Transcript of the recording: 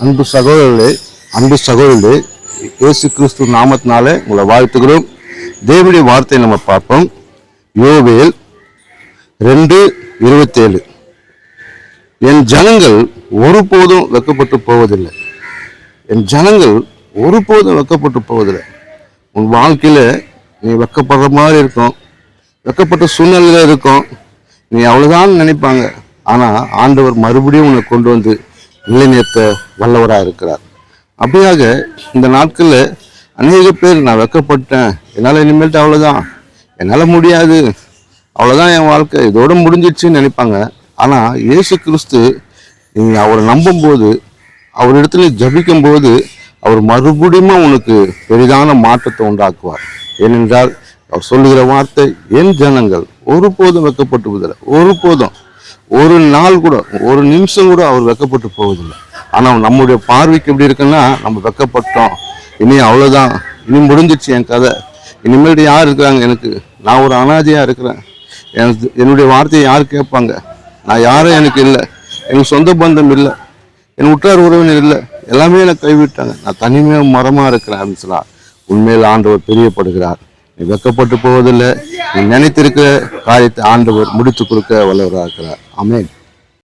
அன்பு சகோதரர்களே, இயேசு கிறிஸ்து நாமத்தினாலே உங்களை வாழ்த்துகிறோம். தேவனுடைய வார்த்தையை நம்ம பார்ப்போம். யோவேல் 2:27. என் ஜனங்கள் ஒருபோதும் வெட்கப்பட்டு போவதில்லை. என் ஜனங்கள் ஒருபோதும் வெட்கப்பட்டு போவதில்லை. உன் வாழ்க்கையில நீ வெட்கப்படுற மாதிரி இருக்கும், வெட்கப்பட்ட சூழ்நிலையில இருக்கும், நீ அவ்வளவுதான் நினைப்பாங்க. ஆனா ஆண்டவர் மறுபடியும் உன்னை கொண்டு வந்து நிலைநிறுத்த வல்லவராக இருக்கிறார். அப்படியாக இந்த நாட்களில் அநேக பேர் நான் வெட்கப்பட்டேன், என்னால் இனிமேல்ட்டு அவ்வளோதான், என்னால் முடியாது, அவ்வளோதான், என் வாழ்க்கை இதோடு முடிஞ்சிடுச்சுன்னு நினைப்பாங்க. ஆனால் இயேசு கிறிஸ்து நீங்கள் அவரை நம்பும்போது, அவரிடத்துல ஜபிக்கும் போது, அவர் மறுபடியும் உனக்கு பெரிதான மாற்றத்தை உண்டாக்குவார். ஏனென்றால் அவர் சொல்லுகிற வார்த்தை, என் ஜனங்கள் ஒருபோதும் வெட்கப்பட்டு போவதில்லை. ஒருபோதும், ஒரு நாள் கூட, ஒரு நிமிஷம் கூட அவர் வெட்கப்பட்டு போவதில்லை. ஆனால் நம்முடைய பார்வைக்கு எப்படி இருக்குன்னா, நம்ம வெட்கப்பட்டோம், இனி அவ்வளோதான், இனி முடிஞ்சிடுச்சு என் கதை, இனிமேல் யார் இருக்கிறாங்க எனக்கு, நான் ஒரு அனாதையாக இருக்கிறேன், என்னுடைய வார்த்தையை யார் கேட்பாங்க, நான் யாரும் எனக்கு இல்லை, எனக்கு சொந்த பந்தம் இல்லை, என் உற்றார் உறவினர் இல்லை, எல்லாமே எனக்கு கைவிட்டாங்க, நான் தனிமையாக மரமாக இருக்கிறேன் அப்படின்னு சொல்லா உண்மையில் ஆண்டவர் பிரியப்படுகிறார். நீ வெட்கப்பட்டு போவதில்லை. நீ நினைத்திருக்கிற காரியத்தை ஆண்டவர் முடித்து கொடுக்க வல்லவராக இருக்கிறார். ஆமென்.